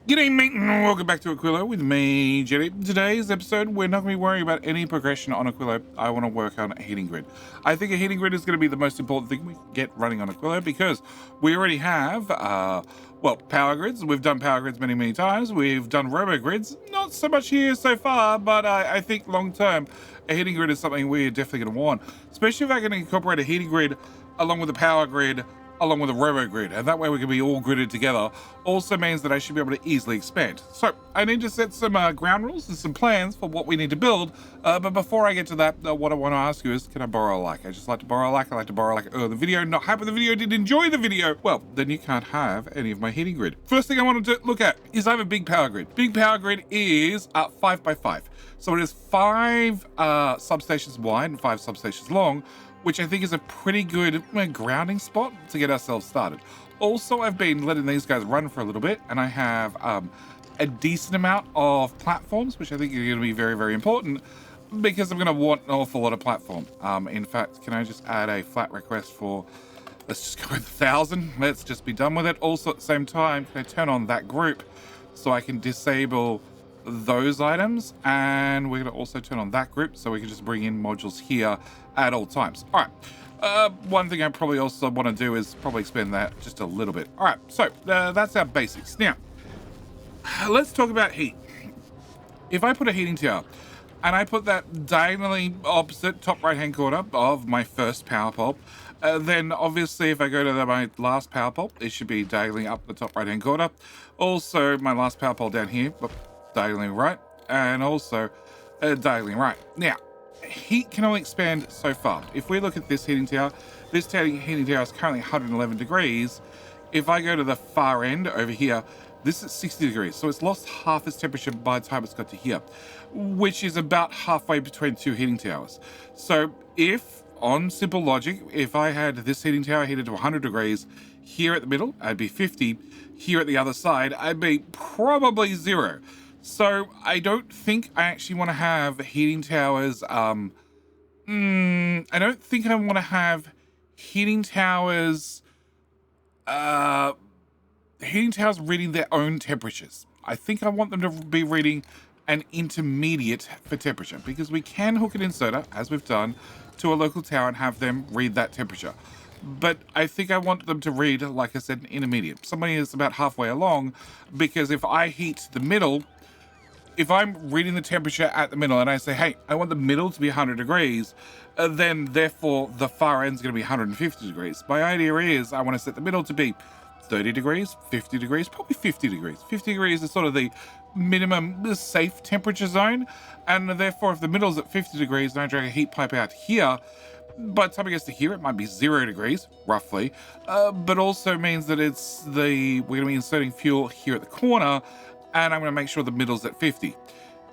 G'day mate, and welcome back to Aquilo with me, Jetty. Today's episode, we're not going to be worrying about any progression on Aquilo. I want to work on a heating grid. I think a heating grid is going to be the most important thing we can get running on Aquilo because we already have, power grids. We've done power grids many times. We've done robo grids, not so much here so far, but I think long term, a heating grid is something we're definitely going to want, especially if I can incorporate a heating grid along with a power grid along with a robo grid, and that way we can be all gridded together. Also means that I should be able to easily expand. So I need to set some ground rules and some plans for what we need to build, but before I get to that, what I want to ask you is, can I borrow a like? I just like to borrow a like. I like to borrow a like. The video, not happy with the video, didn't enjoy the video, well, then you can't have any of my heating grid. First thing I wanted to look at is I have a big power grid. Big power grid is 5x5. So it is 5 substations wide and 5 substations long, which I think is a pretty good grounding spot to get ourselves started. Also, I've been letting these guys run for a little bit, and I have a decent amount of platforms, which I think are going to be very important, because I'm going to want an awful lot of platform. In fact, can I just add a flat request for, let's just go with 1,000. Let's just be done with it. Also, at the same time, can I turn on that group so I can disable those items, and we're going to also turn on that group so we can just bring in modules here at all times. All right, one thing I probably also want to do is probably expand that just a little bit. All right, so that's our basics. Now let's talk about heat. If I put a heating tower and I put that diagonally opposite top right hand corner of my first power pole, then obviously if I go to my last power pole, it should be diagonally up the top right hand corner. Also my last power pole down here, diagonally right, and also diagonally right. Now, heat can only expand so far. If we look at this heating tower, this heating tower is currently 111 degrees. If I go to the far end over here, this is 60 degrees, so it's lost half its temperature by the time it's got to here, which is about halfway between two heating towers. So if, on simple logic, if I had this heating tower heated to 100 degrees, here at the middle, I'd be 50. Here at the other side, I'd be probably 0. So I don't think I actually want to have heating towers. I don't think I want to have heating towers. Heating towers reading their own temperatures. I think I want them to be reading an intermediate for temperature, because we can hook an inserter, as we've done, to a local tower and have them read that temperature. But I think I want them to read, like I said, an intermediate. Somebody is about halfway along, because if I heat the middle, if I'm reading the temperature at the middle and I say, hey, I want the middle to be 100 degrees, then therefore the far end is going to be 150 degrees. My idea is I want to set the middle to be 30 degrees, 50 degrees, probably 50 degrees. 50 degrees is sort of the minimum safe temperature zone. And therefore, if the middle's at 50 degrees and I drag a heat pipe out here, by the time it gets to here, it might be 0 degrees, roughly. But also means that we're going to be inserting fuel here at the corner, and I'm going to make sure the middle's at 50.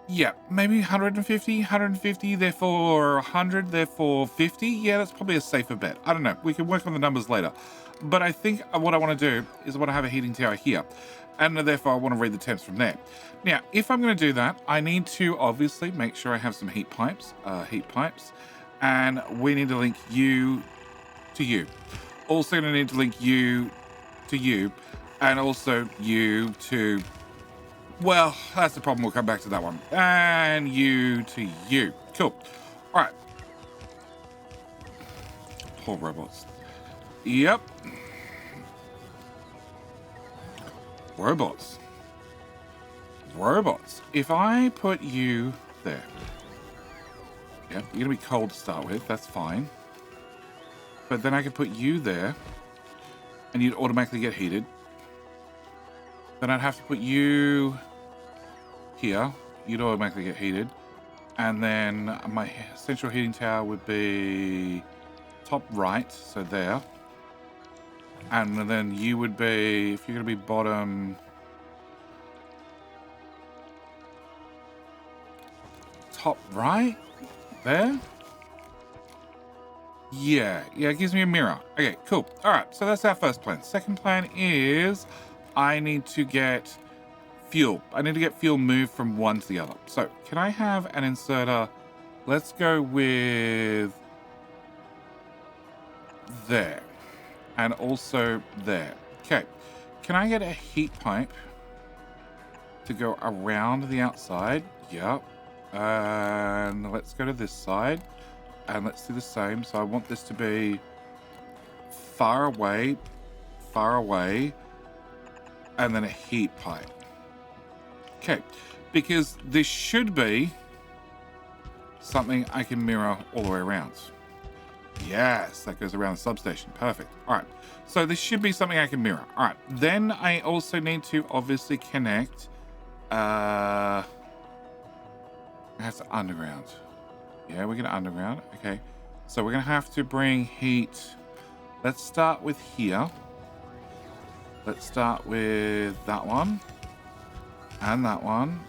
Yeah, maybe 150, therefore 100, therefore 50. Yeah, that's probably a safer bet. I don't know. We can work on the numbers later. But I think what I want to do is I want to have a heating tower here, and therefore I want to read the temps from there. Now, if I'm going to do that, I need to obviously make sure I have some heat pipes, and we need to link you to you. Also going to need to link you to you, and also you to, well, that's the problem. We'll come back to that one. And you to you. Cool. All right. Poor robots. Yep. Robots. If I put you there. Yep, you're going to be cold to start with. That's fine. But then I could put you there, and you'd automatically get heated. Then I'd have to put you here. You'd automatically get heated. And then my central heating tower would be top right, so there. And then you would be, if you're going to be bottom, top right, there. Yeah, it gives me a mirror. Okay, cool. All right, so that's our first plan. Second plan is I need to get fuel. I need to get fuel moved from one to the other. So can I have an inserter? Let's go with there. And also there. Okay. Can I get a heat pipe to go around the outside. Yep. And let's go to this side. And let's do the same. So I want this to be far away, and then a heat pipe. Okay, because this should be something I can mirror all the way around. Yes, that goes around the substation. Perfect. All right, so this should be something I can mirror. All right, then I also need to obviously connect. That's underground. Yeah, we're gonna underground. Okay, so we're gonna have to bring heat. Let's start with here. Let's start with that one and that one.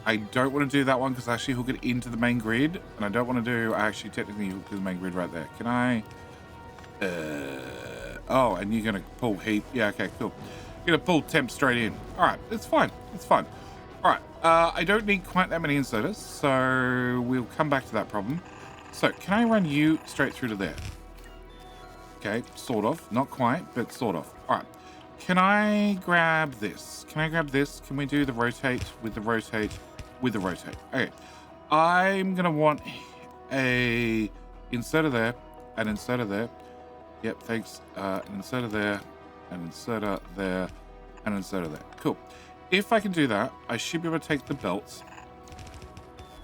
I don't want to do that one because I actually hook it into the main grid, and I don't want to do. I actually technically hook to the main grid right there. Can I? Oh, and you're gonna pull heat. Yeah, okay, cool. You're gonna pull temp straight in. All right, it's fine. It's fine. All right. I don't need quite that many inserters, so we'll come back to that problem. So, can I run you straight through to there? Okay, sort of. Not quite, but sort of. All right. Can I grab this? Can I grab this? Can we do the rotate with the rotate with the rotate? Okay. I'm going to want a inserter there, an inserter there. Yep, thanks. An inserter there, an inserter there, an inserter there. Cool. If I can do that, I should be able to take the belts.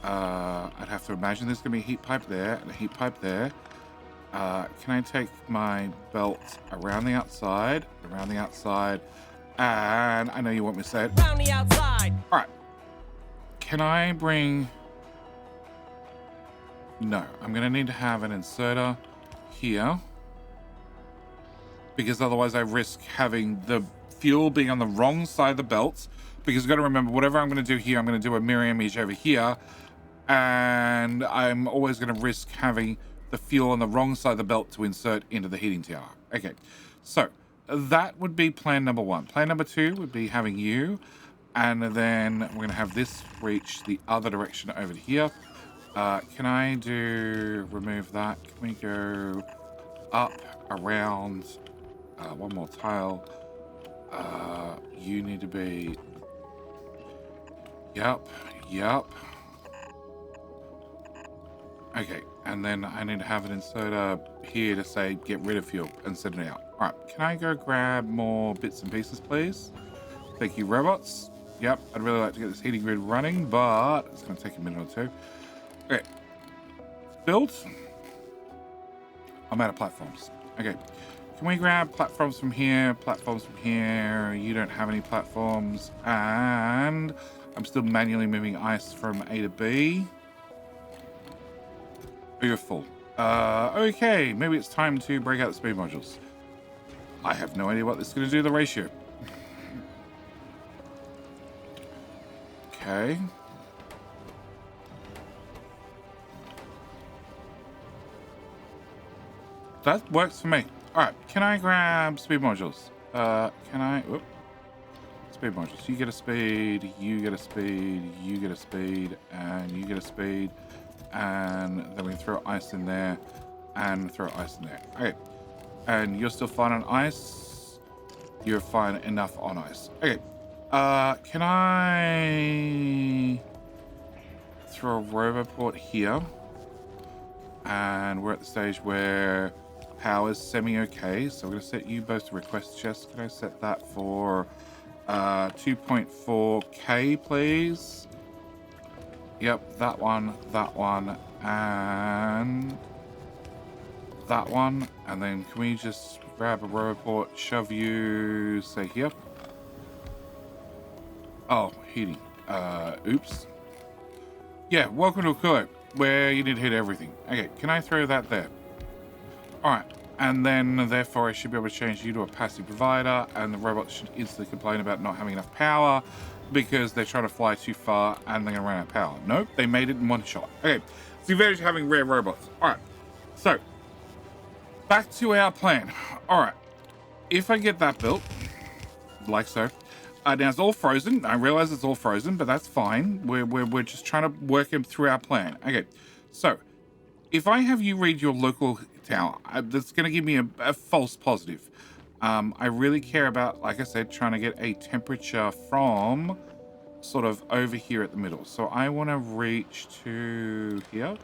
I'd have to imagine there's going to be a heat pipe there and a heat pipe there. Can I take my belt around the outside, and I know you want me to say it. Around the outside. All right. Can I bring... No, I'm going to need to have an inserter here, because otherwise I risk having the fuel being on the wrong side of the belts, because you've got to remember, whatever I'm going to do here, I'm going to do a mirror image over here, and I'm always going to risk having the fuel on the wrong side of the belt to insert into the heating tower. Okay, so that would be plan number one. Plan number two would be having you, and then we're going to have this reach the other direction over to here. Can I remove that? Can we go up, around, one more tile. You need to be, yep. Okay, and then I need to have an inserter here to say get rid of fuel and send it out. All right, can I go grab more bits and pieces, please? Thank you, robots. Yep, I'd really like to get this heating grid running, but it's going to take a minute or two. Okay, build. I'm out of platforms. Okay, can we grab platforms from here, You don't have any platforms, and I'm still manually moving ice from A to B. Oh, you're full. Okay, maybe it's time to break out the speed modules. I have no idea what this is going to do to the ratio. Okay. That works for me. Alright, can I grab speed modules? Whoop. Speed modules. You get a speed, you get a speed, you get a speed, and you get a speed. And then we throw ice in there and throw ice in there. Okay, and you're still fine on ice. You're fine enough on ice. Okay, can I throw a Roboport here? And we're at the stage where power's semi-okay, so we're going to set you both to request chests. Can I set that for 2.4k, please? Yep, that one, and that one. And then can we just grab a Roboport, shove you, say here? Oh, heating. Oops. Yeah, welcome to Aquilo, where you need to hit everything. Okay, can I throw that there? Alright, and then therefore I should be able to change you to a passive provider, and the robots should instantly complain about not having enough power, because they're trying to fly too far and they're going to run out of power. Nope, they made it in one shot. Okay, it's the advantage of having rare robots. Alright, so, back to our plan. Alright, if I get that built, like so, now it's all frozen. I realize it's all frozen, but that's fine. We're just trying to work them through our plan. Okay, so, if I have you read your local tower, that's going to give me a false positive. I really care about, like I said, trying to get a temperature from sort of over here at the middle. So I want to reach to here,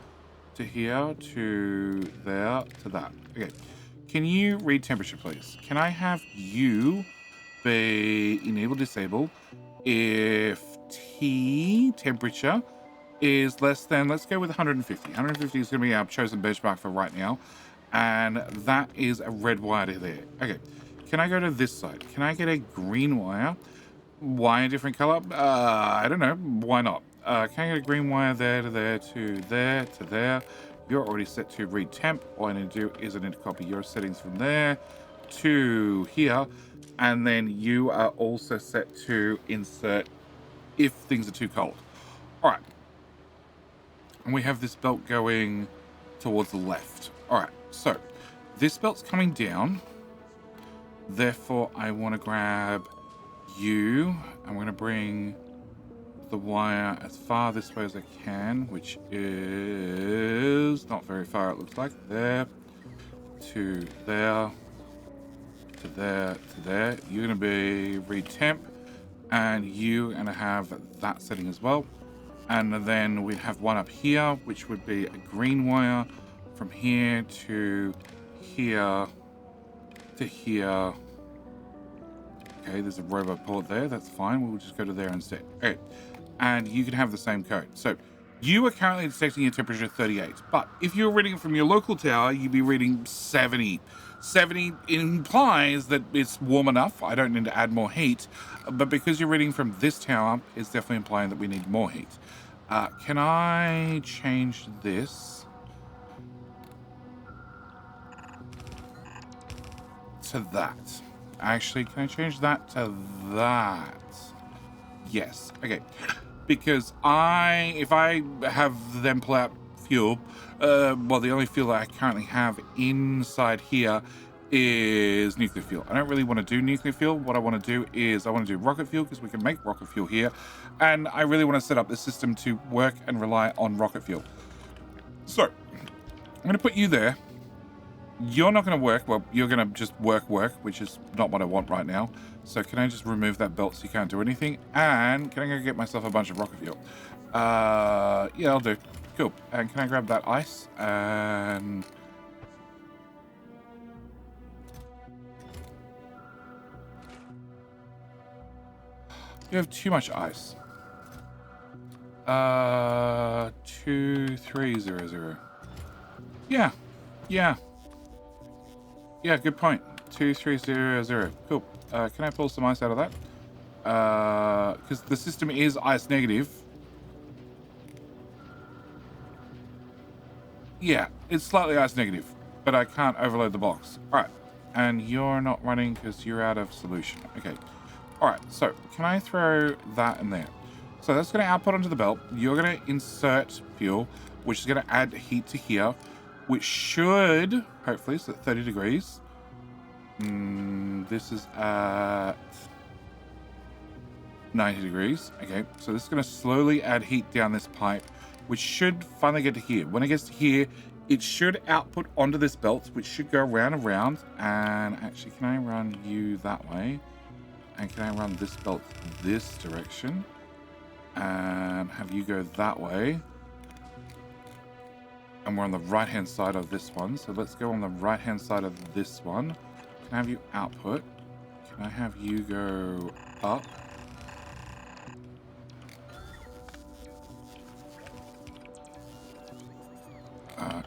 to here, to there, to that. Okay. Can you read temperature, please? Can I have you be enable disable if T temperature is less than, let's go with 150. 150 is going to be our chosen benchmark for right now. And that is a red wire to there. Okay. Can I go to this side? Can I get a green wire? Why a different color? I don't know. Why not? Can I get a green wire there to there to there to there? You're already set to read temp. All I need to do is I need to copy your settings from there to here. And then you are also set to insert if things are too cold. All right. And we have this belt going towards the left. All right. So this belt's coming down. Therefore, I want to grab you. I'm going to bring the wire as far this way as I can, which is not very far, it looks like. There to there to there to there. You're going to be read temp, and you're going to have that setting as well. And then we'd have one up here, which would be a green wire from here to here to here. Okay, there's a robot port there. That's fine. We'll just go to there instead. Okay, and you can have the same code. So you are currently detecting your temperature 38, but if you're reading from your local tower, you'd be reading 70. 70 implies that it's warm enough. I don't need to add more heat, but because you're reading from this tower, it's definitely implying that we need more heat. Can I change this to that? Actually, can I change that to that? Yes. Okay. Because if I have them pull out fuel, well, the only fuel that I currently have inside here is nuclear fuel. I don't really want to do nuclear fuel. What I want to do is I want to do rocket fuel because we can make rocket fuel here. And I really want to set up the system to work and rely on rocket fuel. So I'm going to put you there. You're not going to work. Well, you're going to just work, which is not what I want right now. So can I just remove that belt so you can't do anything? And can I go get myself a bunch of rocket fuel? Yeah, I'll do. Cool. And can I grab that ice? And you have too much ice. 2300. Yeah. Yeah, good point. 2300. Cool. Can I pull some ice out of that? Because the system is ice negative. Yeah, it's slightly ice negative, but I can't overload the box. All right. And you're not running because you're out of solution. Okay. All right. So can I throw that in there? So that's going to output onto the belt. You're going to insert fuel, which is going to add heat to here, which should, hopefully, it's at 30 degrees. This is at 90 degrees. Okay, so this is going to slowly add heat down this pipe, which should finally get to here. When it gets to here, it should output onto this belt, which should go round and round. And actually, can I run you that way? And can I run this belt this direction? And have you go that way? And we're on the right-hand side of this one. So let's go on the right-hand side of this one. Can I have you output? Can I have you go up?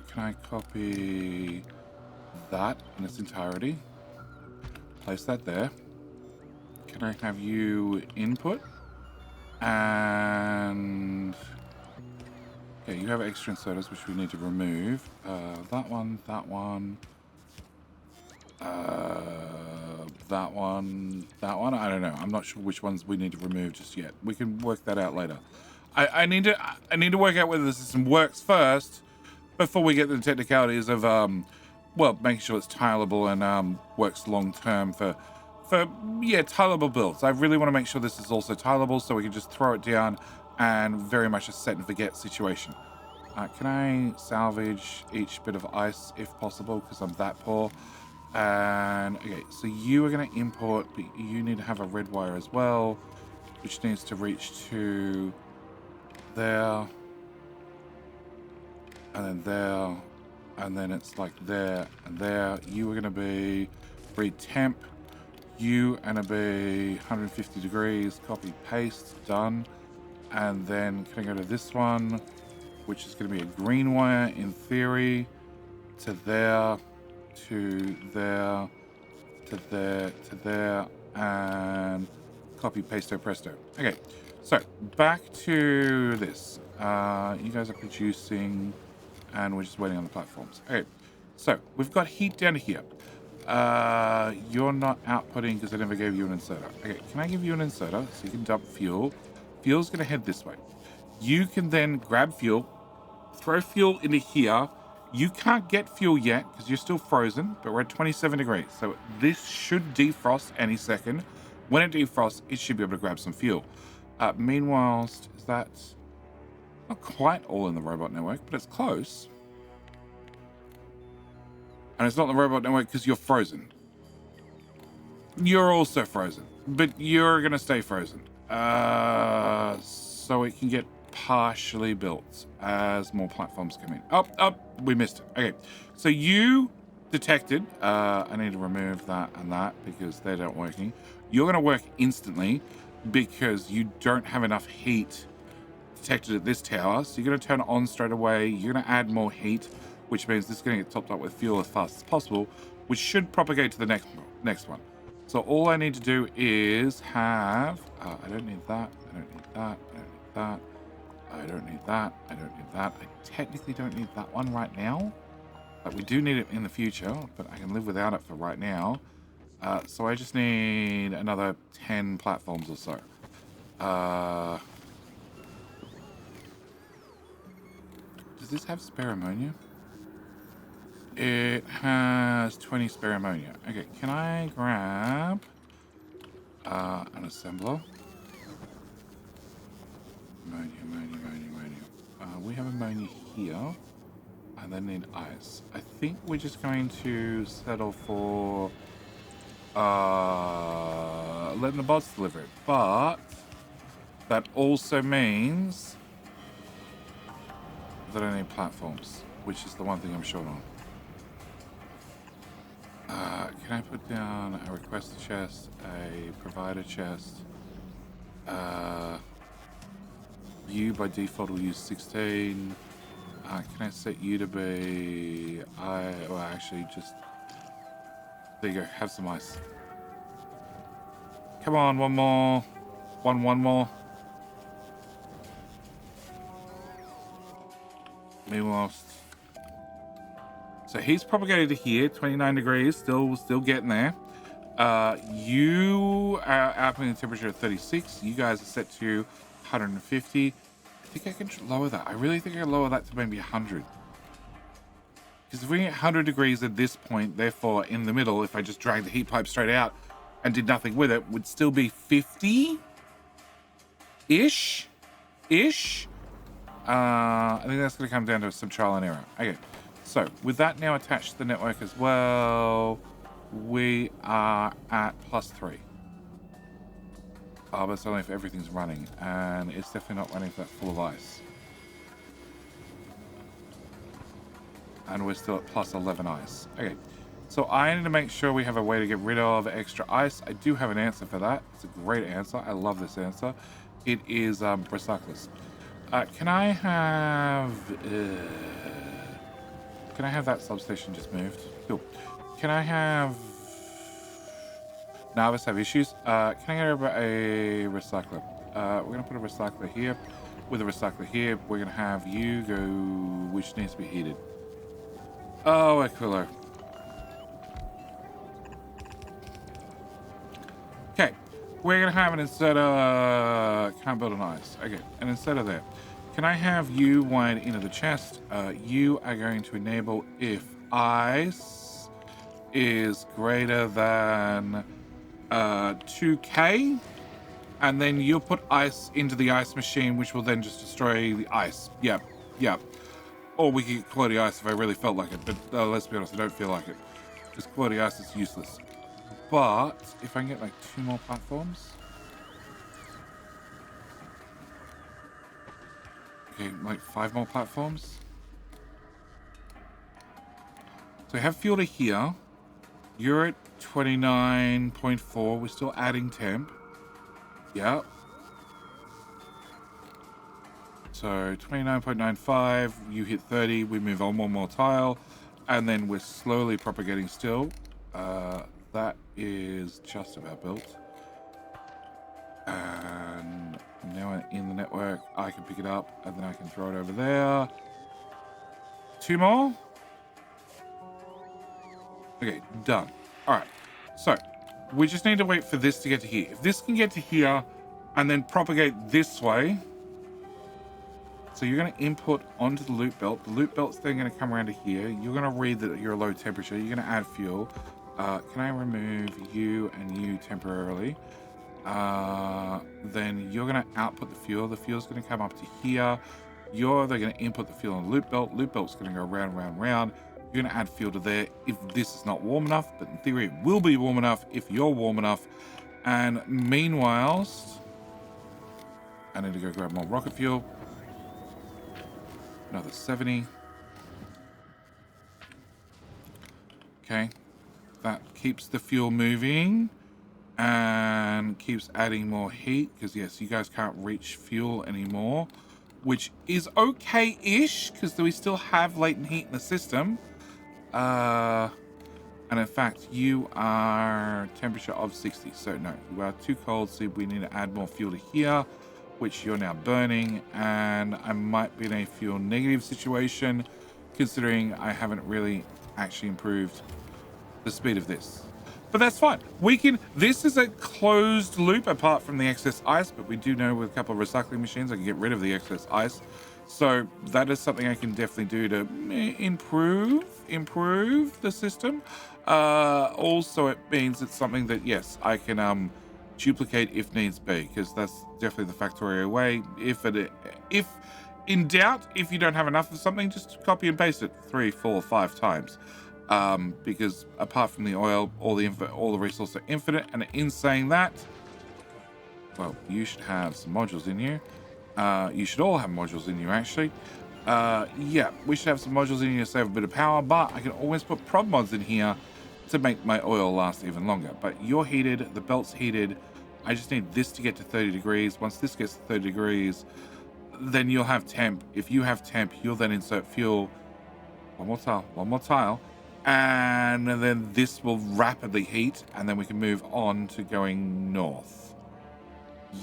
Can I copy that in its entirety? Place that there. Can I have you input? And okay, you have extra inserters which we need to remove. That one, that one, that one, that one. I don't know. I'm not sure which ones we need to remove just yet. We can work that out later. I need to work out whether the system works first before we get to the technicalities of well, making sure it's tileable and works long term for tileable builds. I really want to make sure this is also tileable so we can just throw it down and very much a set and forget situation. Can I salvage each bit of ice if possible because I'm that poor? And okay, so you are going to import, but you need to have a red wire as well, which needs to reach to there, and then there, and then it's like there and there. You are going to be read temp. You are going to be 150 degrees. Copy, paste, done. And then can I go to this one, which is going to be a green wire in theory, to there, to there, to there, to there, and copy, pasto, presto. Okay, so back to this. You guys are producing, and we're just waiting on the platforms. Okay, so we've got heat down here. You're not outputting because I never gave you an inserter. Okay, can I give you an inserter so you can dump fuel? Fuel's going to head this way. You can then grab fuel, throw fuel into here. You can't get fuel yet because you're still frozen, but we're at 27 degrees. So this should defrost any second. When it defrosts, it should be able to grab some fuel. Meanwhile, is that not quite all in the robot network, but it's close. And it's not the robot network because you're frozen. You're also frozen, but you're going to stay frozen. So it can get partially built as more platforms come in. Oh, we missed it. Okay, so you detected. I need to remove that and that because they're not working. You're going to work instantly because you don't have enough heat detected at this tower. So you're going to turn it on straight away. You're going to add more heat, which means this is going to get topped up with fuel as fast as possible, which should propagate to the next one. So all I need to do is have, I don't need that, I don't need that, I don't need that, I don't need that, I don't need that. I technically don't need that one right now, but we do need it in the future, but I can live without it for right now. So I just need another 10 platforms or so. Does this have spare ammonia? It has 20 spare ammonia. Okay, can I grab an assembler? Ammonia. We have ammonia here. I then need ice. I think we're just going to settle for letting the bots deliver it. But that also means that I need platforms, which is the one thing I'm short on. Can I put down a request chest, a provider chest? You by default will use 16. Can I set you to be... well, actually, just... There you go, have some ice. Come on, one more. One more. Meanwhile... So he's propagated to here, 29 degrees, still getting there. You are outputting the temperature at 36. You guys are set to 150. I think I can lower that. I really think I can lower that to maybe 100. Because if we get 100 degrees at this point, therefore in the middle, if I just drag the heat pipe straight out and did nothing with it, would still be 50-ish? I think that's going to come down to some trial and error. Okay. So, with that now attached to the network as well, we are at +3. But it's only if everything's running, and it's definitely not running for that full of ice. And we're still at +11 ice. Okay, so I need to make sure we have a way to get rid of extra ice. I do have an answer for that. It's a great answer. I love this answer. It is recyclers. Can I have... Can I have that substation just moved? Cool. Can I have... Narvis have issues? Can I get over a recycler? We're going to put a recycler here. With a recycler here, we're going to have you go... Which needs to be heated. Oh, Aquilo. Okay. We're going to have an inserter... Can't build an ice. Okay. An inserter there. Can I have you wired into the chest? You are going to enable if ice is greater than 2K, and then you'll put ice into the ice machine, which will then just destroy the ice. Yep. Or we could get quality ice if I really felt like it, but let's be honest, I don't feel like it. Because quality ice is useless. But if I can get like 2 more platforms. Okay, like 5 more platforms. So we have fuel to here. You're at 29.4. We're still adding temp. Yep. So 29.95. You hit 30. We move on 1 more tile. And then we're slowly propagating still. That is just about built. And now I'm in the network. I can pick it up and then I can throw it over there. 2 more. Okay, done. All right. So we just need to wait for this to get to here. If this can get to here and then propagate this way. So you're going to input onto the loop belt. The loop belt's then going to come around to here. You're going to read that you're low temperature. You're going to add fuel. Can I remove you and you temporarily? Then you're going to output the fuel. The fuel's going to come up to here. They're going to input the fuel on the loop belt. Loop belt's going to go round, round, round. You're going to add fuel to there if this is not warm enough, but in theory it will be warm enough if you're warm enough. And meanwhile, I need to go grab more rocket fuel. Another 70. Okay. That keeps the fuel moving and keeps adding more heat because, yes, you guys can't reach fuel anymore, which is okay-ish because we still have latent heat in the system. And in fact, you are temperature of 60. So, no, you are too cold, so we need to add more fuel to here, which you're now burning, and I might be in a fuel negative situation considering I haven't really actually improved the speed of this. But that's fine. This is a closed loop apart from the excess ice, but we do know with a couple of recycling machines I can get rid of the excess ice. So that is something I can definitely do to improve the system. Also, it means it's something that, yes, I can duplicate if needs be, because that's definitely the Factorio way. If in doubt, if you don't have enough of something, just copy and paste it 3, 4, 5 times. Because apart from the oil, all the resources are infinite. And in saying that, well, you should have some modules in you. You should all have modules in you, actually. Yeah, we should have some modules in here to save a bit of power, but I can always put prod mods in here to make my oil last even longer. But you're heated, the belt's heated. I just need this to get to 30 degrees. Once this gets to 30 degrees, then you'll have temp. If you have temp, you'll then insert fuel. One more tile. And then this will rapidly heat, and then we can move on to going north.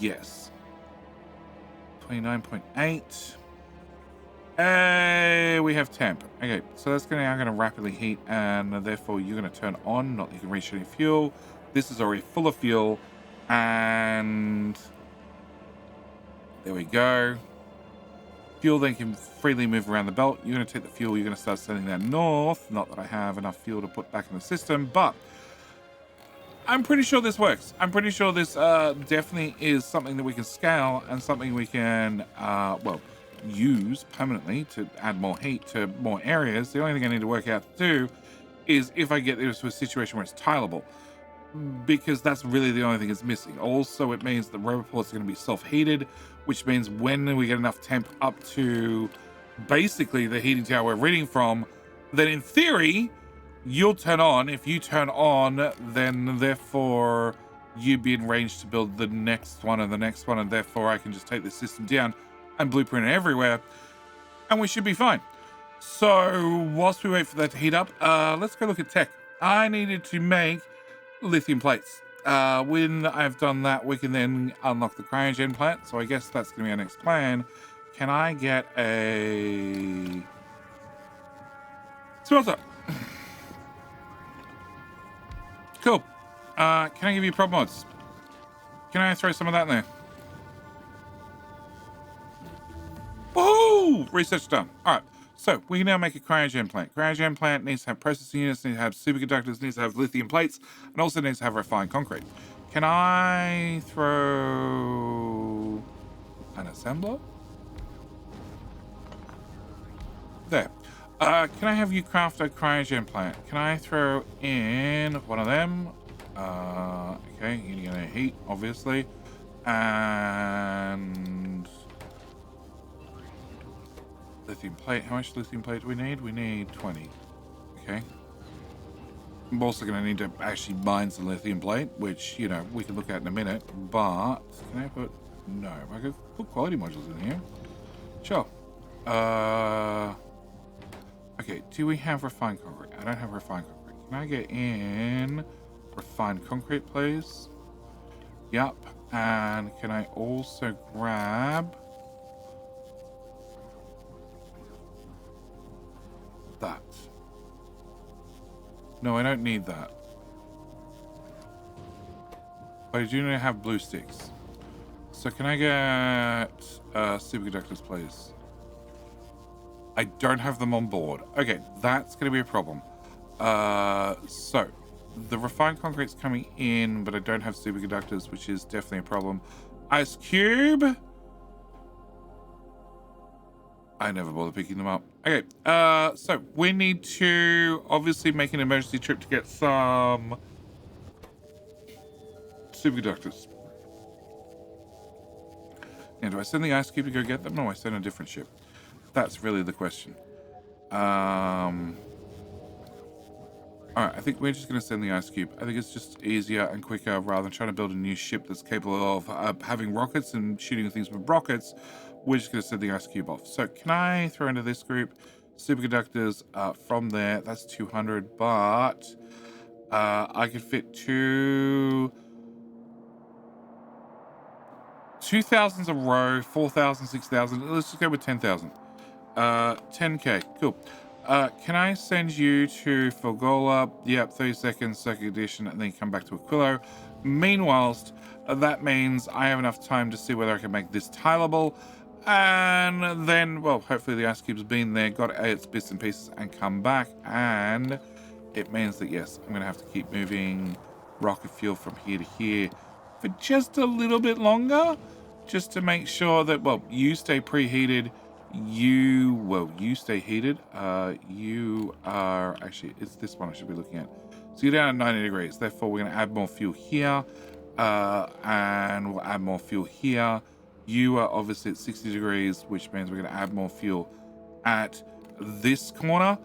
Yes. 29.8. Hey, we have temp. Okay, so that's now going to rapidly heat, and therefore you're going to turn on, not that you can reach any fuel. This is already full of fuel, and there we go. Fuel then can freely move around the belt. You're going to take the fuel, you're going to start sending that north. Not that I have enough fuel to put back in the system, but I'm pretty sure this works. I'm pretty sure this definitely is something that we can scale and something we can, use permanently to add more heat to more areas. The only thing I need to work out to do is if I get this to a situation where it's tileable, because that's really the only thing that's missing. Also, it means the roboports are going to be self-heated, which means when we get enough temp up to basically the heating tower we're reading from, then in theory, you'll turn on. If you turn on, then therefore you'd be in range to build the next one and the next one, and therefore I can just take the system down and blueprint it everywhere, and we should be fine. So whilst we wait for that to heat up, let's go look at tech. I needed to make lithium plates. When I've done that, we can then unlock the cryogen plant. So I guess that's going to be our next plan. Can I get a smelter? Cool. Can I give you prop mods? Can I throw some of that in there? Woohoo! Research done. All right. So we can now make a cryogen plant. Cryogen plant needs to have processing units, needs to have superconductors, needs to have lithium plates, and also needs to have refined concrete. Can I throw an assembler? There. Can I have you craft a cryogen plant? Can I throw in one of them? Okay, you're gonna heat, obviously. And lithium plate. How much lithium plate do we need? We need 20. Okay. I'm also going to need to actually mine some lithium plate, which, you know, we can look at in a minute. But can I put... No, I could put quality modules in here. Sure. Okay, do we have refined concrete? I don't have refined concrete. Can I get in refined concrete, please? Yep. And can I also grab that? No, I don't need that. But I do not have blue sticks. So can I get superconductors, please? I don't have them on board. Okay, that's going to be a problem. So the refined concrete's coming in, but I don't have superconductors, which is definitely a problem. Ice cube. I never bother picking them up. Okay, so we need to obviously make an emergency trip to get some superconductors. Now, do I send the ice cube to go get them, or do I send a different ship? That's really the question. Alright, I think we're just going to send the ice cube. I think it's just easier and quicker rather than trying to build a new ship that's capable of having rockets and shooting things with rockets. We're just going to send the ice cube off. So can I throw into this group superconductors from there? That's 200, but I could fit 2,000s a row, 4,000, 6,000. Let's just go with 10,000. 10k, cool. Can I send you to Fulgola? Yep, 30 seconds, second edition, and then come back to Aquilo. Meanwhile, that means I have enough time to see whether I can make this tileable. And then, well, hopefully the ice cube's been there, got its bits and pieces, and come back. And it means that, yes, I'm going to have to keep moving rocket fuel from here to here for just a little bit longer, just to make sure that, well, you stay preheated. You stay heated. You are actually, it's this one I should be looking at. So you're down at 90 degrees. Therefore, we're going to add more fuel here, and we'll add more fuel here. You are obviously at 60 degrees, which means we're going to add more fuel at this corner,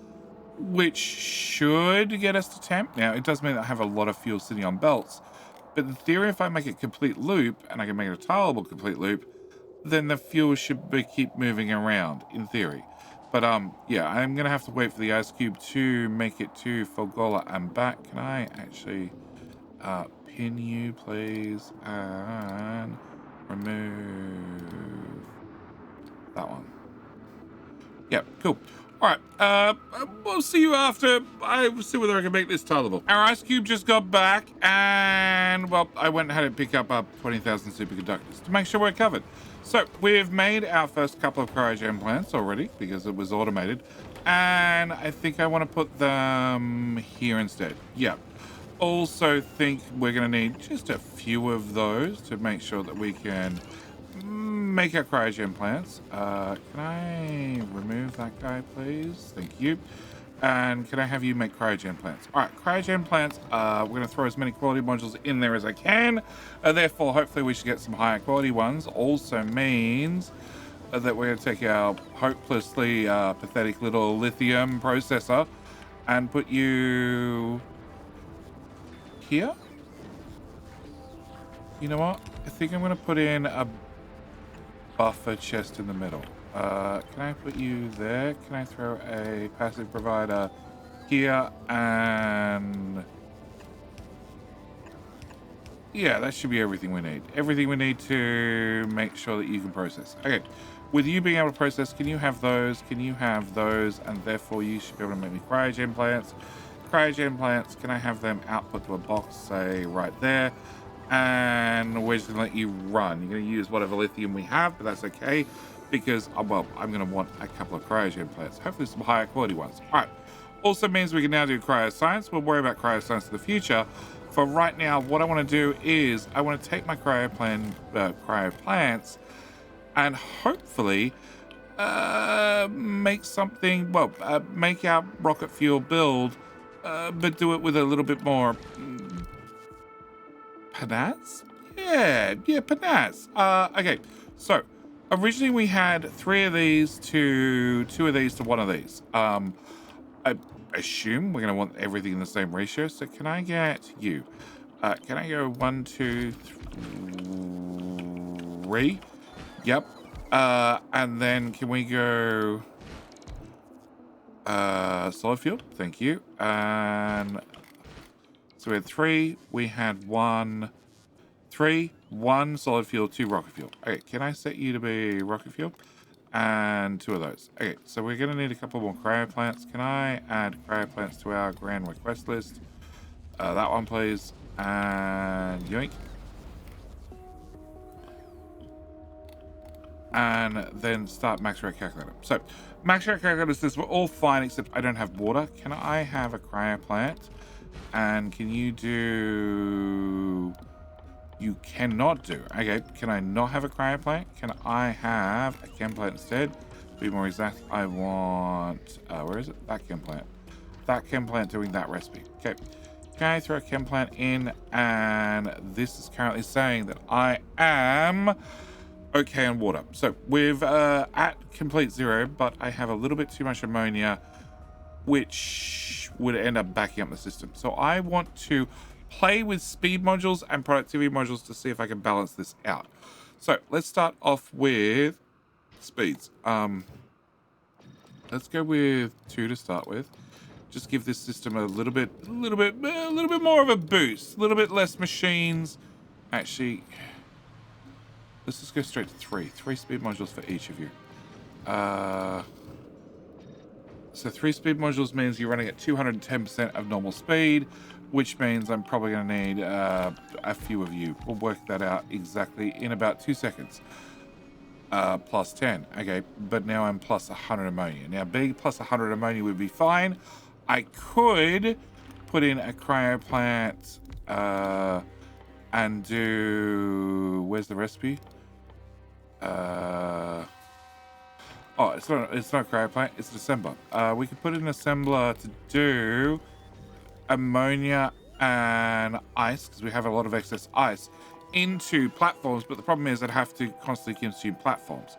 which should get us to temp. Now, it does mean that I have a lot of fuel sitting on belts, but in theory, if I make a complete loop, and I can make it a tileable complete loop, then the fuel should keep moving around, in theory. But, yeah, I'm going to have to wait for the ice cube to make it to Fulgola and back. Can I actually pin you, please, and remove that one? Yep, cool. All right, we'll see you after I see whether I can make this tileable. Our ice cube just got back, and, well, I went and had it pick up 20,000 superconductors to make sure we're covered. So we've made our first couple of cryogen plants already because it was automated, and I think I want to put them here instead. Yeah. Also think we're going to need just a few of those to make sure that we can make our cryogen plants. Can I remove that guy, please? Thank you. And can I have you make cryogen plants? All right, cryogen plants. We're going to throw as many quality modules in there as I can. Therefore, hopefully we should get some higher quality ones. Also means that we're going to take our hopelessly pathetic little lithium processor and put you here. You know what? I think I'm going to put in a buffer chest in the middle. Can I put you there? Can I throw a passive provider here? And yeah, that should be everything we need. Everything we need to make sure that you can process. Okay, with you being able to process, can you have those? Can you have those? And therefore you should be able to make me cryogen plants. Cryogen plants, can I have them output to a box, say right there? And we're just gonna let you run. You're gonna use whatever lithium we have, but that's okay, because, well, I'm gonna want a couple of cryogen plants, hopefully some higher quality ones. All right, also means we can now do cryoscience. We'll worry about cryoscience in the future. For right now, what I wanna do is, I wanna take my cryo plants, and hopefully, make something, well, make our rocket fuel build, but do it with a little bit more panache? Yeah, panache. Okay, so originally we had 3 of these to 2 of these to 1 of these. I assume we're going to want everything in the same ratio, so can I get you? Can I go 1, 2, 3? Yep. And then can we go solid fuel? Thank you. And so we had 3, we had 1, 3, 1 solid fuel, 2 rocket fuel. Okay, can I set you to be rocket fuel? And 2 of those. Okay, so we're gonna need a couple more cryo plants. Can I add cryo plants to our grand request list? That one, please. And yoink. And then start max rate calculator. So max rate calculator says we're all fine except I don't have water. Can I have a cryo plant? And can you do... You cannot do. Okay, can I not have a cryo plant? Can I have a chem plant instead? To be more exact, I want... where is it? That chem plant. That chem plant doing that recipe. Okay. Can I throw a chem plant in? And this is currently saying that I am... okay on water. So we've at complete 0, but I have a little bit too much ammonia, which would end up backing up the system. So I want to play with speed modules and productivity modules to see if I can balance this out. So let's start off with speeds. Let's go with 2 to start with. Just give this system a little bit more of a boost, a little bit less machines. Actually, let's just go straight to 3. 3 speed modules for each of you. So 3 speed modules means you're running at 210% of normal speed, which means I'm probably going to need a few of you. We'll work that out exactly in about 2 seconds. Plus 10. Okay, but now I'm plus 100 ammonia. Now, being plus 100 ammonia would be fine. I could put in a cryo plant and do... Where's the recipe? Oh, it's not cryo plant, it's an assembler. We could put in an assembler to do ammonia and ice, because we have a lot of excess ice, into platforms, but the problem is I'd have to constantly consume platforms,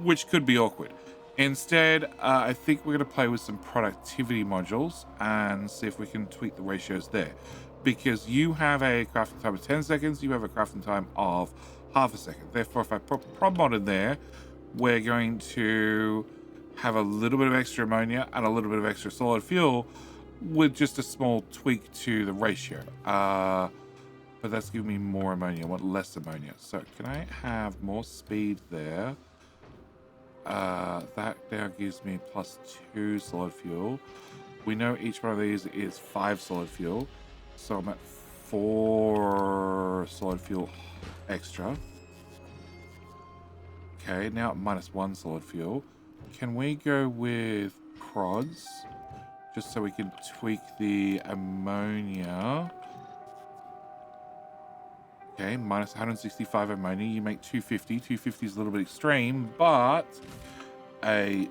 which could be awkward. Instead, I think we're going to play with some productivity modules and see if we can tweak the ratios there. Because you have a crafting time of 10 seconds, you have a crafting time of half a second. Therefore, if I put prod mod in there, we're going to have a little bit of extra ammonia and a little bit of extra solid fuel with just a small tweak to the ratio. But that's giving me more ammonia. I want less ammonia. So can I have more speed there? That now gives me plus 2 solid fuel. We know each one of these is 5 solid fuel. So I'm at 4 solid fuel extra. Okay, now at minus 1 solid fuel. Can we go with prods? Just so we can tweak the ammonia. Okay, minus 165 ammonia. You make 250. 250 is a little bit extreme, but a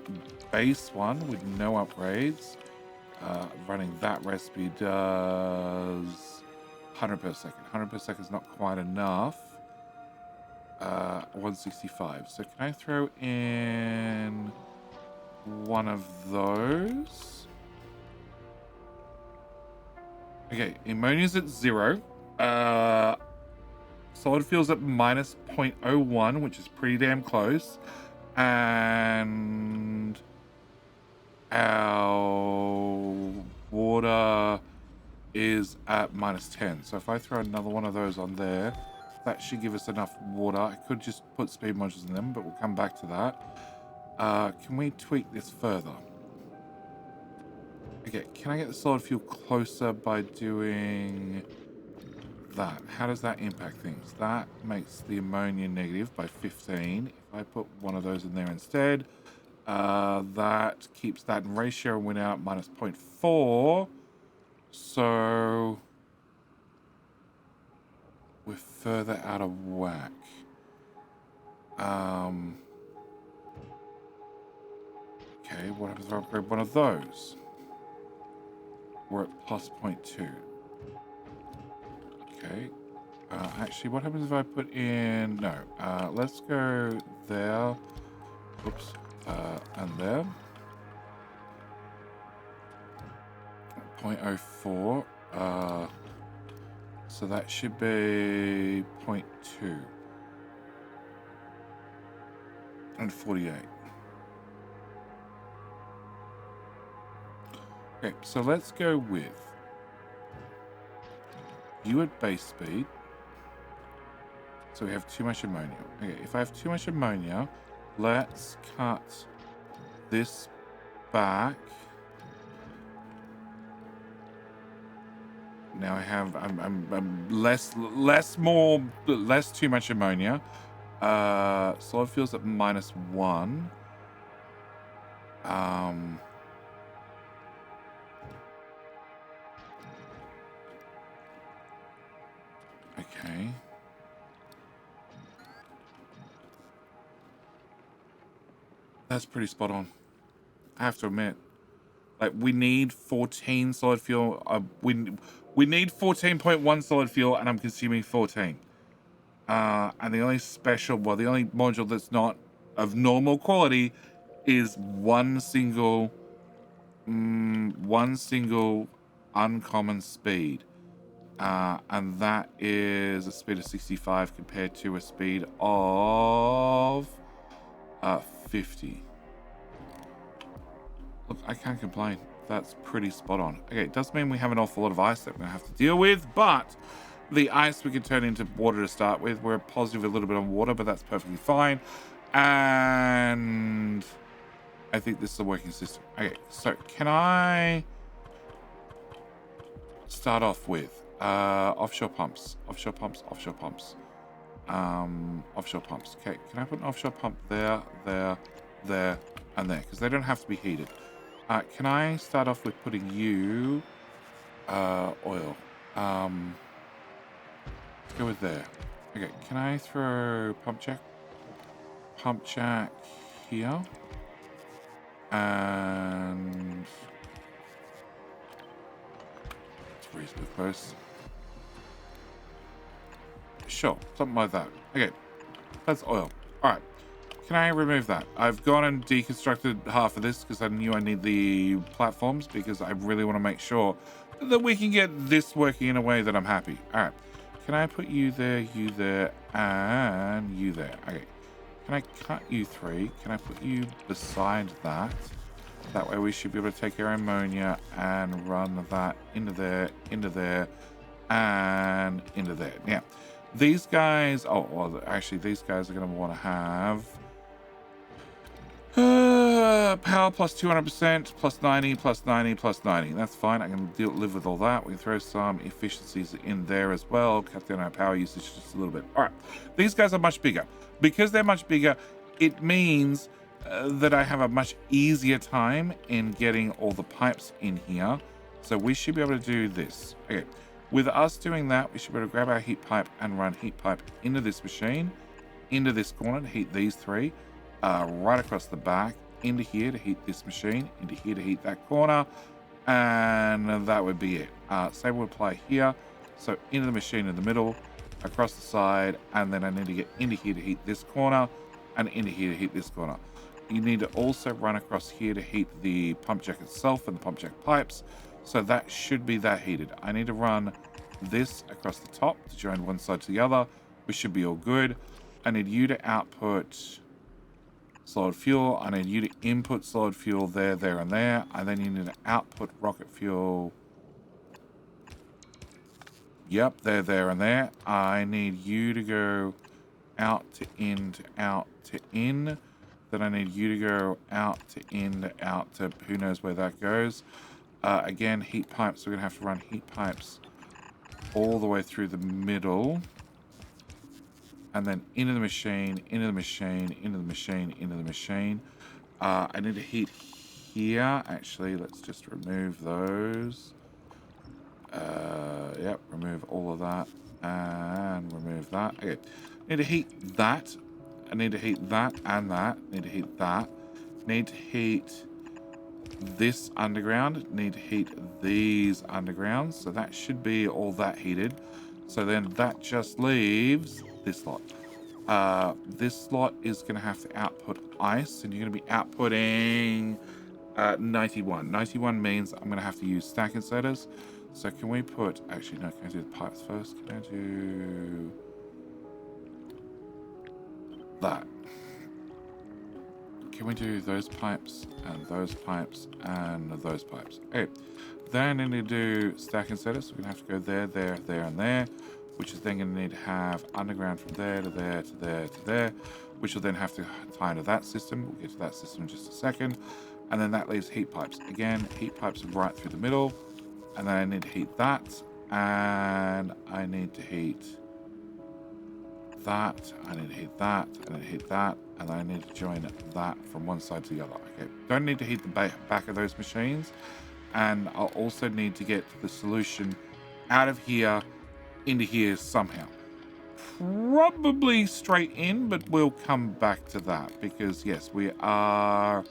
base one with no upgrades. Running that recipe does 100 per second. 100 per second is not quite enough. 165. So can I throw in one of those? Okay, ammonia's at 0. Solid fuel's at minus 0.01, which is pretty damn close. And our water is at minus 10. So if I throw another one of those on there, that should give us enough water. I could just put speed modules in them, but we'll come back to that. Can we tweak this further? Okay, can I get the solid fuel closer by doing that? How does that impact things? That makes the ammonia negative by 15. If I put one of those in there instead, that keeps that in ratio and we're now at minus 0.4. So we're further out of whack. Okay, what happens if I upgrade one of those? We're at plus 0.2. Okay. Actually, what happens if I put in... No. Let's go there. Oops. And there. 0.04. So that should be 0.2. And 48. Okay, so let's go with you at base speed. So we have too much ammonia. Okay, if I have too much ammonia, let's cut this back. Now I have I'm less too much ammonia. Solid fuel's at -1. Okay. That's pretty spot on. I have to admit. Like, we need 14 solid fuel. We need 14.1 solid fuel, and I'm consuming 14. And the only the only module that's not of normal quality is one single uncommon speed. And that is a speed of 65 compared to a speed of 50. Look, I can't complain. That's pretty spot on. Okay, it does mean we have an awful lot of ice that we're going to have to deal with, but the ice we can turn into water to start with. We're positive a little bit on water, but that's perfectly fine. And I think this is a working system. Okay, so can I start off with offshore pumps? Offshore pumps. Offshore pumps. Okay, can I put an offshore pump there, and there? Because they don't have to be heated. Can I start off with putting you oil? Let's go with there. Okay, can I throw pump jack here? And it's reasonably close. Sure, something like that. Okay, that's oil. All right. Can I remove that? I've gone and deconstructed half of this because I knew I need the platforms because I really want to make sure that we can get this working in a way that I'm happy. All right. Can I put you there, and you there? Okay. Can I cut you 3? Can I put you beside that? That way we should be able to take our ammonia and run that into there, and into there. Yeah. These guys, actually, these guys are going to want to have power plus 200%, plus 90, plus 90, plus 90. That's fine. I can live with all that. We can throw some efficiencies in there as well. Cut down our power usage just a little bit. All right. These guys are much bigger. Because they're much bigger, it means that I have a much easier time in getting all the pipes in here. So we should be able to do this. Okay. With us doing that, we should be able to grab our heat pipe and run heat pipe into this machine, into this corner to heat these 3, right across the back, into here to heat this machine, into here to heat that corner, and that would be it. Same would apply here. So into the machine in the middle, across the side, and then I need to get into here to heat this corner, and into here to heat this corner. You need to also run across here to heat the pump jack itself and the pump jack pipes. So that should be that heated. I need to run this across the top to join one side to the other. We should be all good. I need you to output solid fuel. I need you to input solid fuel there, and there. And then you need to output rocket fuel. Yep, there, and there. I need you to go out to in to out to in. Then I need you to go out to in to out to who knows where that goes. Again, heat pipes. We're going to have to run heat pipes all the way through the middle. And then into the machine, into the machine, into the machine, into the machine. I need to heat here. Actually, let's just remove those. Yep, remove all of that. And remove that. Okay. Need to heat that. I need to heat that and that. Need to heat that. Need to heat this underground, need to heat these undergrounds. So that should be all that heated. So then that just leaves this lot. This slot is going to have to output ice, and you're going to be outputting 91. 91 means I'm going to have to use stack inserters. So can we put, actually no, can I do the pipes first? Can I do that? Can we do those pipes and those pipes and those pipes? Okay, then I need to do stack inserters. So we're going to have to go there, there, there, and there, which is then going to need to have underground from there to there to there to there, which will then have to tie into that system. We'll get to that system in just a second. And then that leaves heat pipes. Again, heat pipes right through the middle. And then I need to heat that. And I need to heat that. I need to heat that. I need to heat that. And I need to join that from one side to the other. Okay, don't need to heat the back of those machines. And I'll also need to get the solution out of here into here somehow. Probably straight in, but we'll come back to that because yes, we are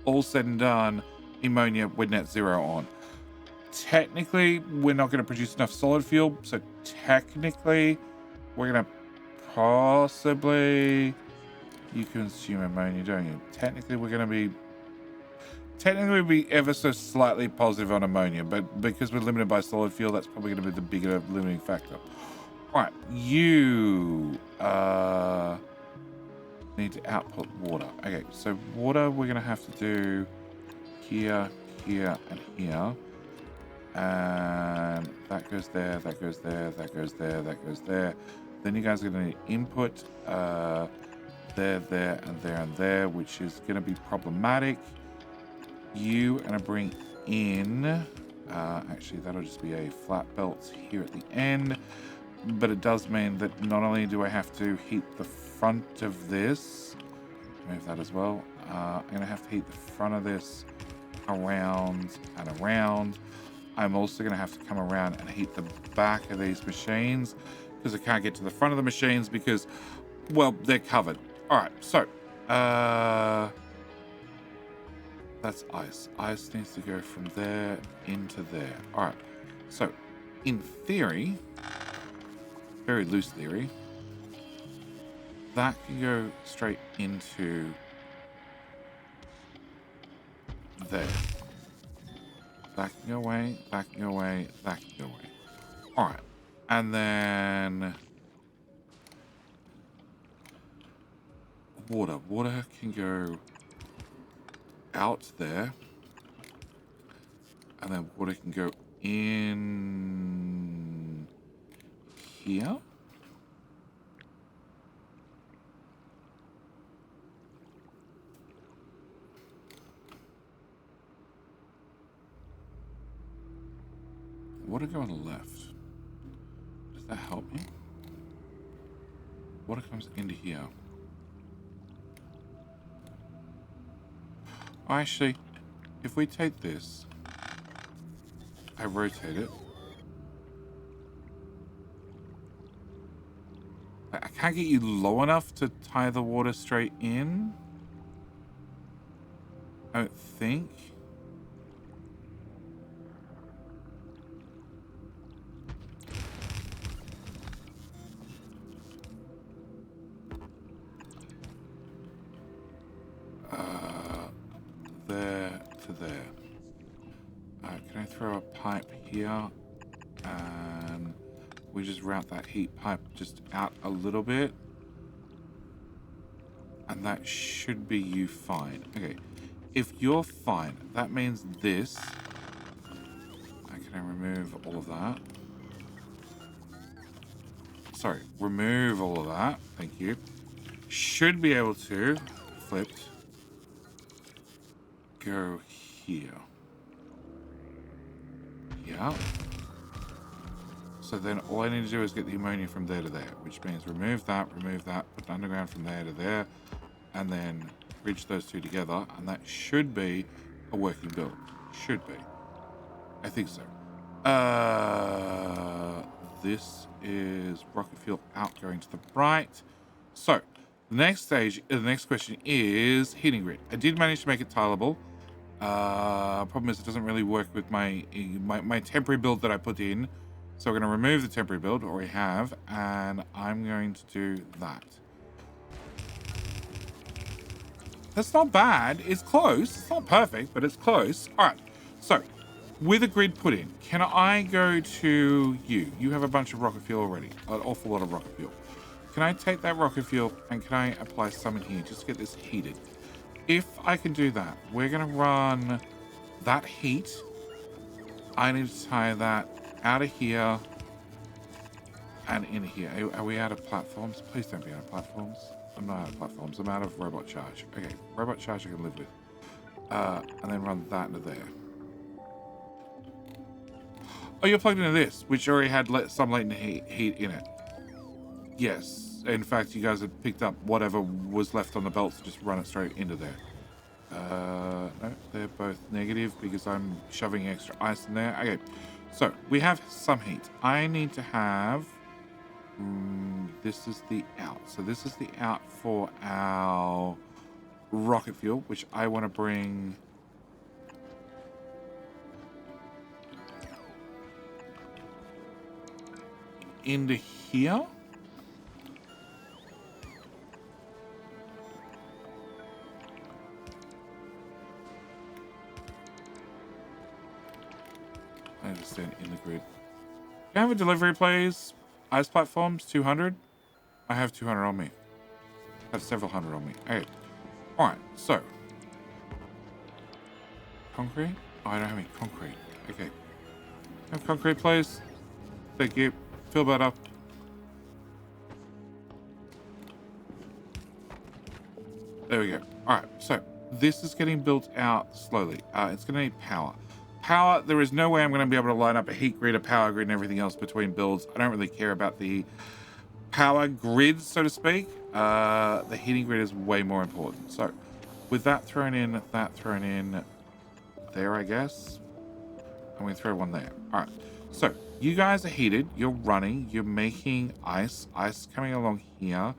all said and done ammonia with net zero on. Technically, we're not going to produce enough solid fuel, so technically we're going to possibly, you consume ammonia, don't you? Technically we're going to be ever so slightly positive on ammonia, but because we're limited by solid fuel, that's probably going to be the bigger limiting factor. All right, you need to output water. Okay, so water we're going to have to do here, here, and here. And that goes there, that goes there, that goes there, that goes there. Then you guys are going to need input there, there, and there, and there, which is going to be problematic. You are going to bring in, actually that'll just be a flat belt here at the end, but it does mean that not only do I have to heat the front of this, move that as well, I'm going to have to heat the front of this around and around. I'm also going to have to come around and heat the back of these machines because I can't get to the front of the machines because, well, they're covered. All right, so that's ice. Ice needs to go from there into there. All right, so in theory, very loose theory, that can go straight into there. That can go away, that can go away, that can go away. All right, and then water. Water can go out there, and then water can go in here. Water go on the left. Does that help me? Water comes into here. Oh, actually, if we take this, I rotate it. I can't get you low enough to tie the water straight in. I don't think. There to there. Can I throw a pipe here? And we just route that heat pipe just out a little bit. And that should be you fine. Okay. If you're fine, that means this. Can I remove all of that? Sorry, remove all of that. Thank you. Should be able to flipped. Go here. Yeah. So then all I need to do is get the ammonia from there to there, which means remove that, put it underground from there to there, and then bridge those two together, and that should be a working build. Should be. I think so. This is rocket fuel out going to the right. So the next stage, the next question is heating grid. I did manage to make it tileable. Problem is it doesn't really work with my temporary build that I put in. So we're going to remove the temporary build, or we have, and I'm going to do that. That's not bad. It's close. It's not perfect, but it's close. All right. So with a grid put in, can I go to you? You have a bunch of rocket fuel already, an awful lot of rocket fuel. Can I take that rocket fuel and can I apply some in here just to get this heated? If I can do that, we're going to run that heat. I need to tie that out of here and in here. Are we out of platforms? Please don't be out of platforms. I'm not out of platforms. I'm out of robot charge. Okay, robot charge I can live with. And then run that into there. Oh, you're plugged into this, which already had some latent heat in it. Yes. In fact, you guys had picked up whatever was left on the belts to just run it straight into there. No, they're both negative because I'm shoving extra ice in there. Okay, so we have some heat. I need to have... this is the out. So this is the out for our rocket fuel, which I want to bring... into here. I understand in the grid. Can I have a delivery, please? Ice platforms, 200. I have 200 on me. I have several hundred on me. Okay. All right. So concrete. Oh, I don't have any concrete. Okay. Have concrete, please. Thank you. Fill that up. There we go. All right. So this is getting built out slowly. It's going to need power. Power, there is no way I'm going to be able to line up a heat grid, a power grid, and everything else between builds. I don't really care about the power grid, so to speak. The heating grid is way more important. So with that thrown in there, I guess. I'm going to throw one there. All right. So you guys are heated. You're running. You're making ice. Ice coming along here.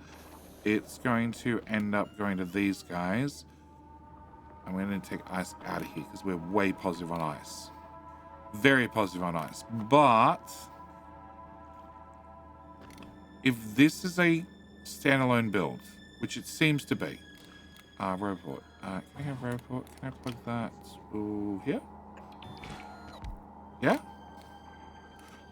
It's going to end up going to these guys. I'm going to take ice out of here because we're way positive on ice. Very positive on ice. But if this is a standalone build, which it seems to be, Roboport. Can I have Roboport? Can I plug that here? Yeah?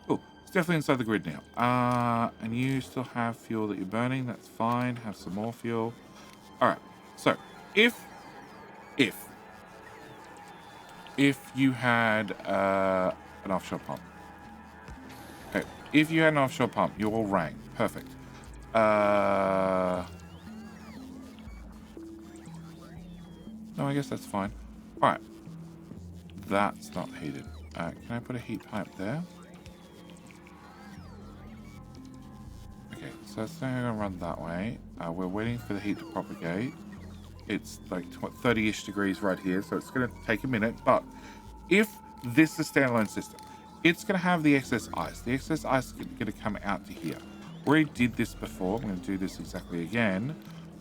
Cool. It's definitely inside the grid now. And you still have fuel that you're burning. That's fine. Have some more fuel. All right. So if you had an offshore pump. Okay. If you had an offshore pump, you all rang. Perfect. No, I guess that's fine. All right. That's not heated. Can I put a heat pipe there? Okay, so it's now going to run that way. We're waiting for the heat to propagate. It's like 30-ish degrees right here, so it's going to take a minute. But if this is a standalone system, it's going to have the excess ice. The excess ice is going to come out to here. We already did this before. I'm going to do this exactly again,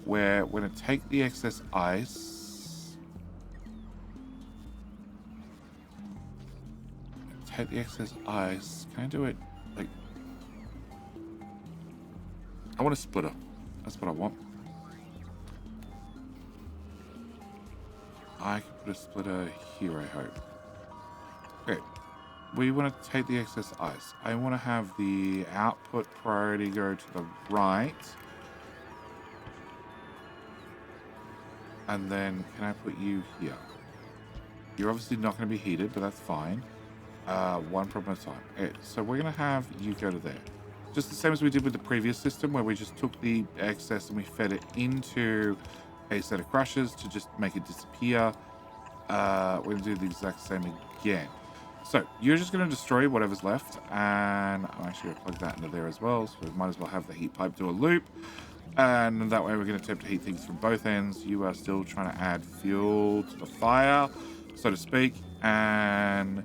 where we're going to take the excess ice. Take the excess ice. Can I do it like... I want a splitter. That's what I want. I can put a splitter here, I hope. Okay. We want to take the excess ice. I want to have the output priority go to the right. And then can I put you here? You're obviously not going to be heated, but that's fine. One problem at a time. Okay, so we're going to have you go to there. Just the same as we did with the previous system, where we just took the excess and we fed it into a set of crushers to just make it disappear. We're going to do the exact same again. So you're just going to destroy whatever's left, and I'm actually going to plug that into there as well, so we might as well have the heat pipe do a loop, and that way we're going to attempt to heat things from both ends. You are still trying to add fuel to the fire, so to speak, and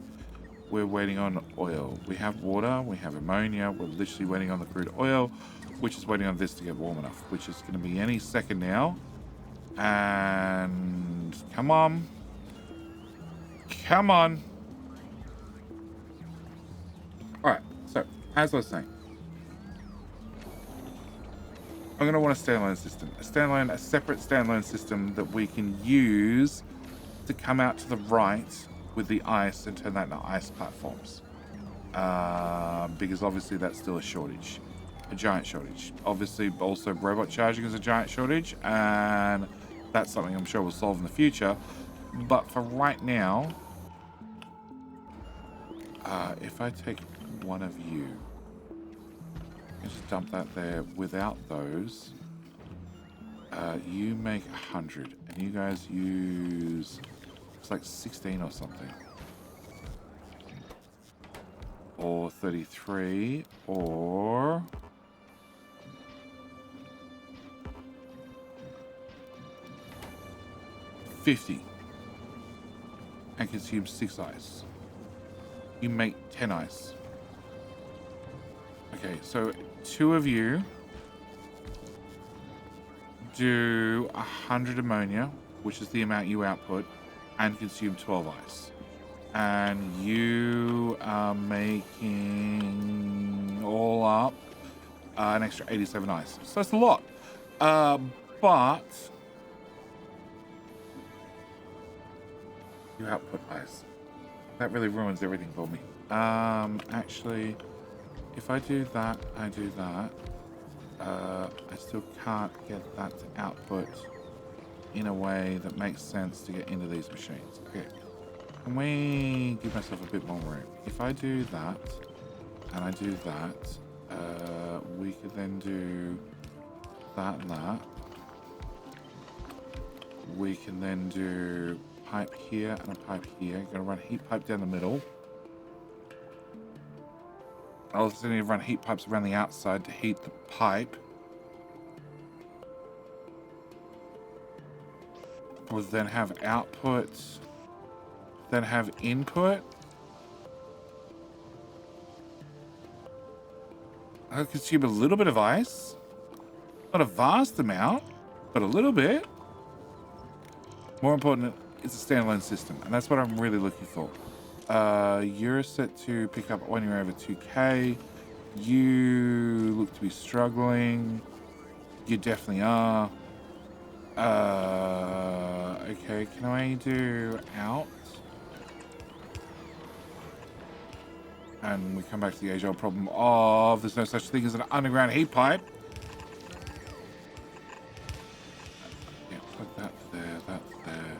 we're waiting on oil. We have water, we have ammonia, we're literally waiting on the crude oil, which is waiting on this to get warm enough, which is going to be any second now. And come on. Come on. All right. So, as I was saying, I'm going to want a standalone system. A separate standalone system that we can use to come out to the right with the ice and turn that into ice platforms. Because obviously that's still a shortage. A giant shortage. Obviously, also robot charging is a giant shortage, and that's something I'm sure we'll solve in the future. But for right now, if I take one of you and just dump that there without those, you make 100, and you guys use, it's like 16 or something. Or 33, or... $50 and consume 6 ice. You make 10 ice. Okay, so 2 of you do 100 ammonia, which is the amount you output, and consume 12 ice. And you are making all up an extra 87 ice. So that's a lot. But you output ice. That really ruins everything for me. Actually, if I do that, I do that. I still can't get that to output in a way that makes sense to get into these machines. Okay. Can we give myself a bit more room? If I do that, and I do that, we could then do that and that. We can then do pipe here and a pipe here. Gonna run heat pipe down the middle. I'll also need to run heat pipes around the outside to heat the pipe. We'll then have output, then have input. I'll consume a little bit of ice. Not a vast amount, but a little bit. More important, it's a standalone system, and that's what I'm really looking for. You're set to pick up when you're over 2k. You look to be struggling. You definitely are. Okay, can I do out? And we come back to the age-old problem of there's no such thing as an underground heat pipe. Yeah, put that there, that there.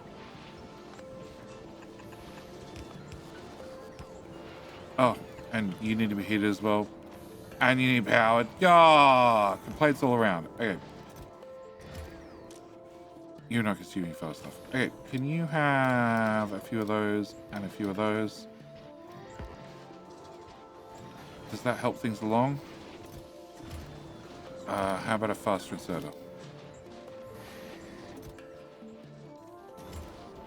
Oh, and you need to be heated as well. And you need powered. Ah, complaints all around. Okay. You're not consuming fast enough. Okay, can you have a few of those and a few of those? Does that help things along? How about a faster inserter?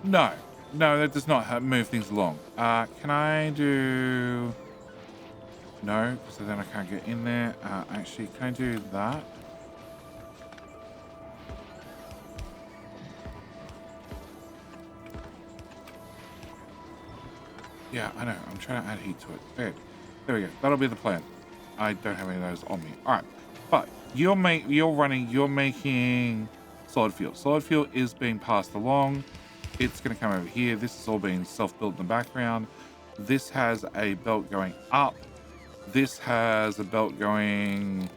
No, that does not move things along. Can I do... No, because then I can't get in there. Actually, can I do that? Yeah, I know. I'm trying to add heat to it. Okay, there we go. That'll be the plan. I don't have any of those on me. All right, but you're making solid fuel. Solid fuel is being passed along. It's going to come over here. This is all being self-built in the background. This has a belt going up. This has a belt going...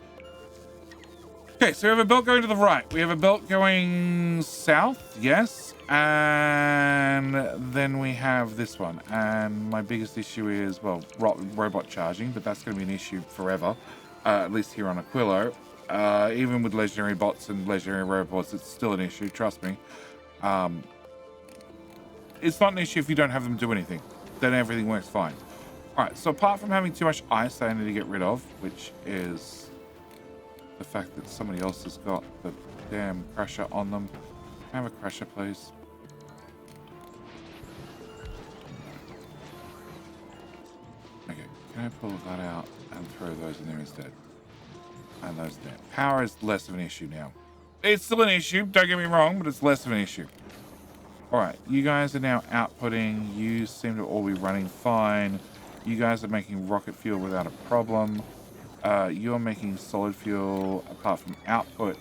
Okay, so we have a belt going to the right. We have a belt going south, yes. And then we have this one. And my biggest issue is, well, robot charging, but that's going to be an issue forever, at least here on Aquilo. Even with legendary bots and legendary robots, it's still an issue, trust me. It's not an issue if you don't have them do anything. Then everything works fine. All right, so apart from having too much ice that I need to get rid of, which is the fact that somebody else has got the damn crusher on them. Can I have a crusher, please? Okay, can I pull that out and throw those in there instead? And those there. Power is less of an issue now. It's still an issue, don't get me wrong, but it's less of an issue. All right, you guys are now outputting. You seem to all be running fine. You guys are making rocket fuel without a problem. You're making solid fuel apart from output.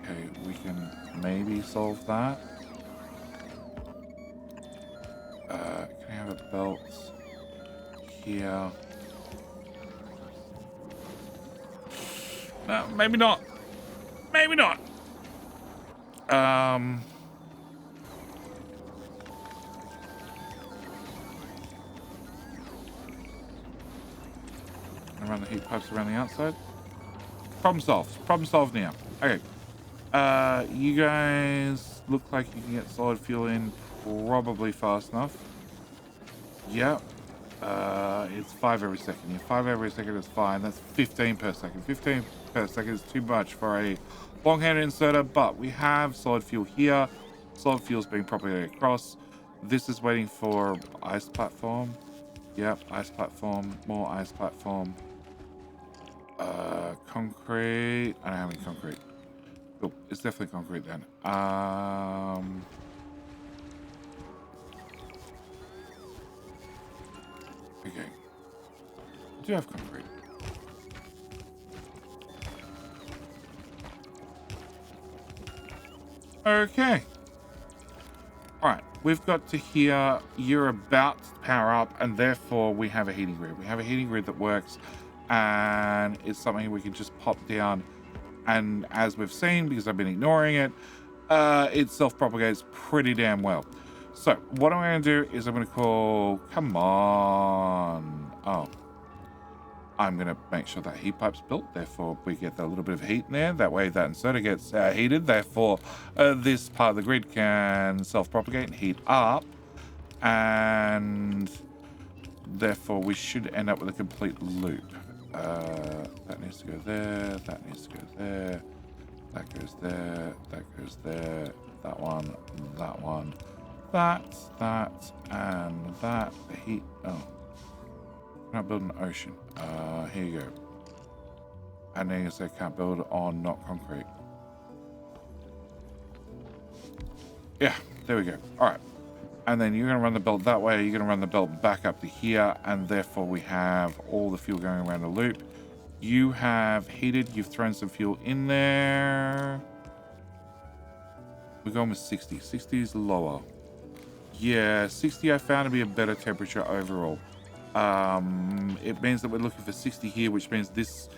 Okay, we can maybe solve that. Can I have a belt here? No, maybe not. Maybe not. And run the heat pipes around the outside. Problem solved. Problem solved now. Okay. You guys look like you can get solid fuel in probably fast enough. Yep. It's 5 every second. Yeah, 5 every second is fine. That's 15 per second. 15 per second is too much for a long-handed inserter, but we have solid fuel here. Solid fuel is being propagated across. This is waiting for ice platform. Yep, ice platform. More ice platform. Concrete. I don't have any concrete. Oh, it's definitely concrete then. Okay. I do have concrete. Okay. Alright, we've got to here. You're about to power up, and therefore we have a heating grid. We have a heating grid that works, and it's something we can just pop down. And as we've seen, because I've been ignoring it, it self-propagates pretty damn well. So what I'm going to do is I'm going to call, come on. Oh, I'm going to make sure that heat pipe's built. Therefore, we get a little bit of heat in there. That way that inserter gets heated. Therefore, this part of the grid can self-propagate and heat up. And therefore, we should end up with a complete loop. That needs to go there. That needs to go there. That goes there. That goes there. That one. That one. That, and that. The heat. Oh. Can't build an ocean. Here you go. And then you say can't build on not concrete. Yeah, there we go. All right. And then you're going to run the belt that way. You're going to run the belt back up to here. And therefore we have all the fuel going around the loop. You have heated. You've thrown some fuel in there. We're going with 60. 60 is lower. Yeah, 60 I found to be a better temperature overall. It means that we're looking for 60 here, which means this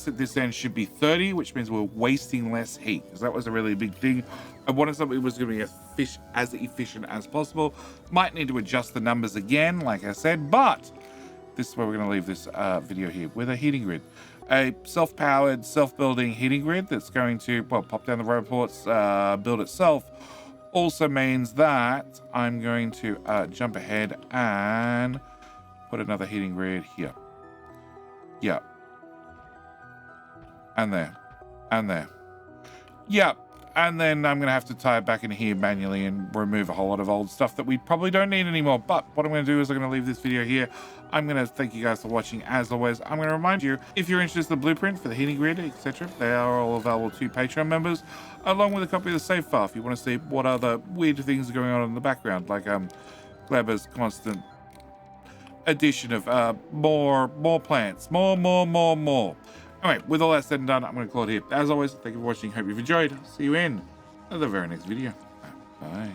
at this end should be 30, which means we're wasting less heat, because that was a really big thing. I wanted something that was going to be as efficient as possible. Might need to adjust the numbers again, like I said, but this is where we're going to leave this video here with a heating grid. A self-powered, self-building heating grid that's going to, well, pop down the roboports, build itself. Also means that I'm going to jump ahead and put another heating grid here. Yeah. And there. And there. Yep. And then I'm going to have to tie it back in here manually and remove a whole lot of old stuff that we probably don't need anymore. But what I'm going to do is I'm going to leave this video here. I'm going to thank you guys for watching. As always, I'm going to remind you, if you're interested in the blueprint for the heating grid, etc., they are all available to Patreon members, along with a copy of the save file if you want to see what other weird things are going on in the background, like Kleber's constant addition of more plants, more. Anyway, with all that said and done, I'm going to call it here. As always, thank you for watching. Hope you've enjoyed. See you in the very next video. Bye.